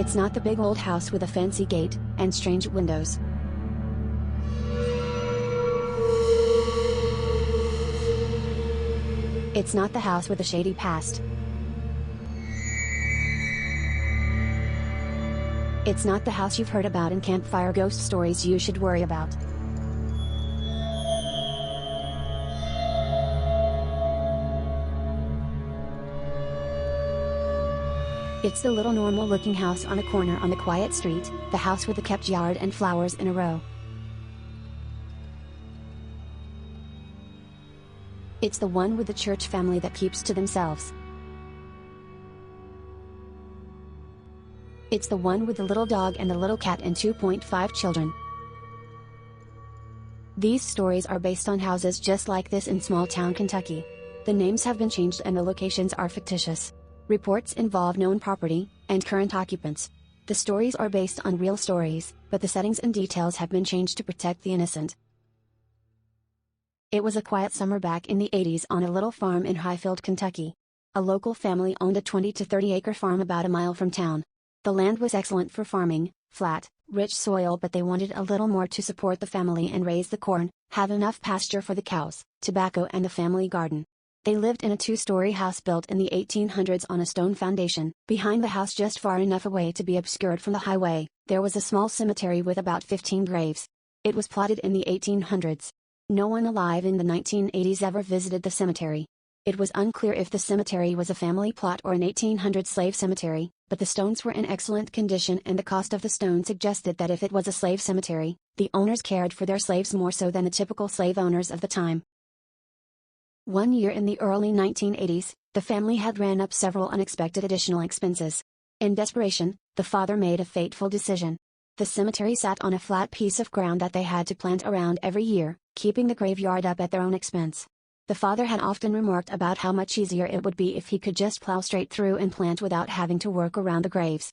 It's not the big old house with a fancy gate and strange windows. It's not the house with a shady past. It's not the house you've heard about in campfire ghost stories you should worry about. It's the little normal-looking house on a corner on the quiet street, the house with the kept yard and flowers in a row. It's the one with the church family that keeps to themselves. It's the one with the little dog and the little cat and 2.5 children. These stories are based on houses just like this in small-town Kentucky. The names have been changed and the locations are fictitious. Reports involve known property and current occupants. The stories are based on real stories, but the settings and details have been changed to protect the innocent. It was a quiet summer back in the 80s on a little farm in Highfield, Kentucky. A local family owned a 20 to 30 acre farm about a mile from town. The land was excellent for farming, flat, rich soil, but they wanted a little more to support the family and raise the corn, have enough pasture for the cows, tobacco and the family garden. They lived in a two-story house built in the 1800s on a stone foundation. Behind the house, just far enough away to be obscured from the highway, there was a small cemetery with about 15 graves. It was plotted in the 1800s. No one alive in the 1980s ever visited the cemetery. It was unclear if the cemetery was a family plot or an 1800 slave cemetery, but the stones were in excellent condition and the cost of the stone suggested that if it was a slave cemetery, the owners cared for their slaves more so than the typical slave owners of the time. One year in the early 1980s, the family had ran up several unexpected additional expenses. In desperation, the father made a fateful decision. The cemetery sat on a flat piece of ground that they had to plant around every year, keeping the graveyard up at their own expense. The father had often remarked about how much easier it would be if he could just plow straight through and plant without having to work around the graves.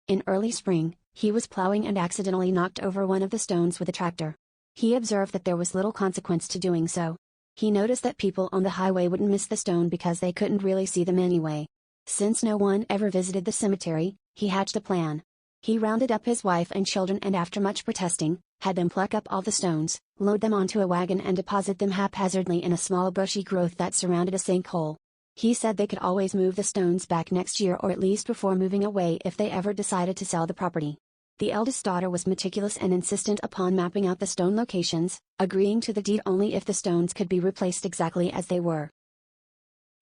In early spring, he was plowing and accidentally knocked over one of the stones with a tractor. He observed that there was little consequence to doing so. He noticed that people on the highway wouldn't miss the stone because they couldn't really see them anyway. Since no one ever visited the cemetery, he hatched a plan. He rounded up his wife and children and after much protesting, had them pluck up all the stones, load them onto a wagon and deposit them haphazardly in a small bushy growth that surrounded a sinkhole. He said they could always move the stones back next year or at least before moving away if they ever decided to sell the property. The eldest daughter was meticulous and insistent upon mapping out the stone locations, agreeing to the deed only if the stones could be replaced exactly as they were.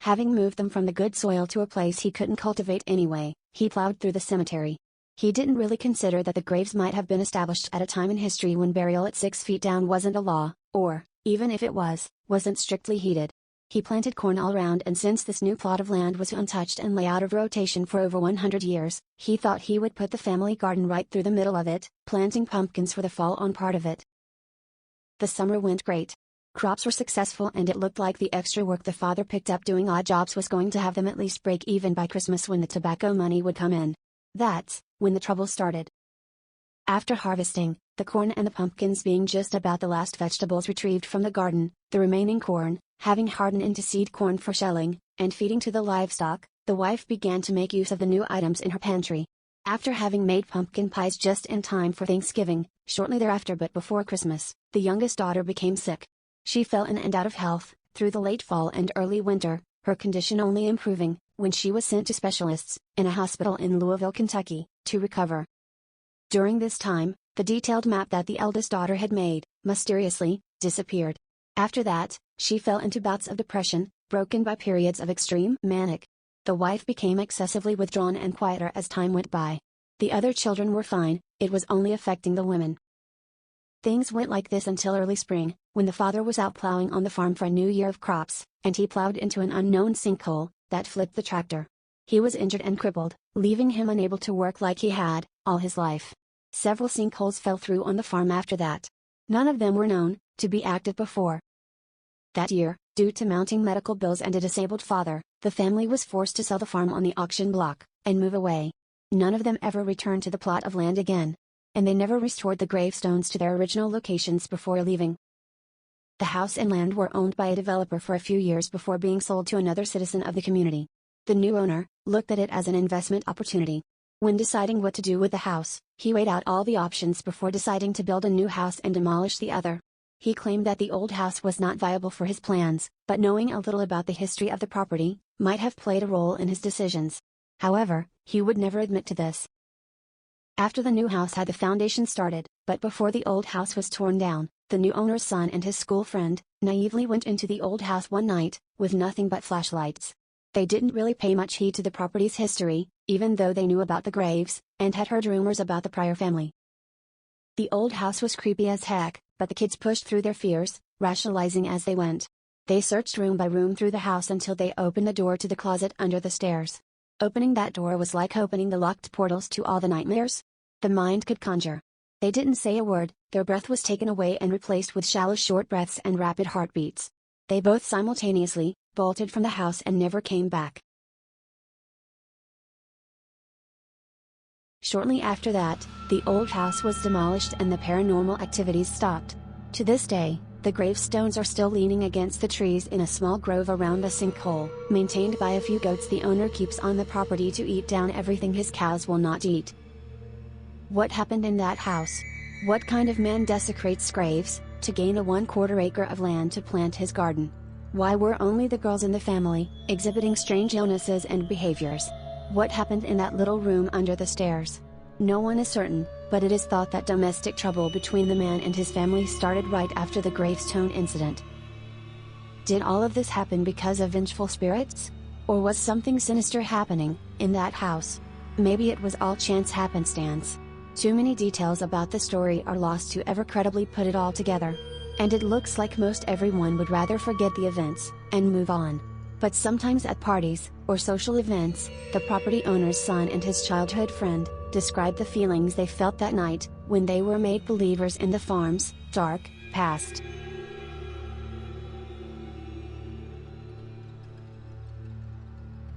Having moved them from the good soil to a place he couldn't cultivate anyway, he plowed through the cemetery. He didn't really consider that the graves might have been established at a time in history when burial at 6 feet down wasn't a law, or, even if it was, wasn't strictly heeded. He planted corn all around, and since this new plot of land was untouched and lay out of rotation for over 100 years, he thought he would put the family garden right through the middle of it, planting pumpkins for the fall on part of it. The summer went great. Crops were successful and it looked like the extra work the father picked up doing odd jobs was going to have them at least break even by Christmas when the tobacco money would come in. That's when the trouble started. After harvesting, the corn and the pumpkins being just about the last vegetables retrieved from the garden, the remaining corn, having hardened into seed corn for shelling, and feeding to the livestock, the wife began to make use of the new items in her pantry. After having made pumpkin pies just in time for Thanksgiving, shortly thereafter but before Christmas, the youngest daughter became sick. She fell in and out of health, through the late fall and early winter, her condition only improving, when she was sent to specialists, in a hospital in Louisville, Kentucky, to recover. During this time, the detailed map that the eldest daughter had made, mysteriously, disappeared. After that, she fell into bouts of depression, broken by periods of extreme manic. The wife became excessively withdrawn and quieter as time went by. The other children were fine, it was only affecting the women. Things went like this until early spring, when the father was out plowing on the farm for a new year of crops, and he plowed into an unknown sinkhole that flipped the tractor. He was injured and crippled, leaving him unable to work like he had all his life. Several sinkholes fell through on the farm after that. None of them were known to be active before. That year, due to mounting medical bills and a disabled father, the family was forced to sell the farm on the auction block and move away. None of them ever returned to the plot of land again. And they never restored the gravestones to their original locations before leaving. The house and land were owned by a developer for a few years before being sold to another citizen of the community. The new owner looked at it as an investment opportunity. When deciding what to do with the house, he weighed out all the options before deciding to build a new house and demolish the other. He claimed that the old house was not viable for his plans, but knowing a little about the history of the property, might have played a role in his decisions. However, he would never admit to this. After the new house had the foundation started, but before the old house was torn down, the new owner's son and his school friend, naively went into the old house one night, with nothing but flashlights. They didn't really pay much heed to the property's history, even though they knew about the graves, and had heard rumors about the prior family. The old house was creepy as heck, but the kids pushed through their fears, rationalizing as they went. They searched room by room through the house until they opened the door to the closet under the stairs. Opening that door was like opening the locked portals to all the nightmares the mind could conjure. They didn't say a word, their breath was taken away and replaced with shallow short breaths and rapid heartbeats. They both simultaneously bolted from the house and never came back. Shortly after that, the old house was demolished and the paranormal activities stopped. To this day, the gravestones are still leaning against the trees in a small grove around a sinkhole, maintained by a few goats the owner keeps on the property to eat down everything his cows will not eat. What happened in that house? What kind of man desecrates graves to gain a 1/4 acre of land to plant his garden? Why were only the girls in the family exhibiting strange illnesses and behaviors? What happened in that little room under the stairs? No one is certain, but it is thought that domestic trouble between the man and his family started right after the gravestone incident. Did all of this happen because of vengeful spirits? Or was something sinister happening in that house? Maybe it was all chance happenstance. Too many details about the story are lost to ever credibly put it all together. And it looks like most everyone would rather forget the events and move on. But sometimes at parties or social events, the property owner's son and his childhood friend describe the feelings they felt that night when they were made believers in the farm's dark past.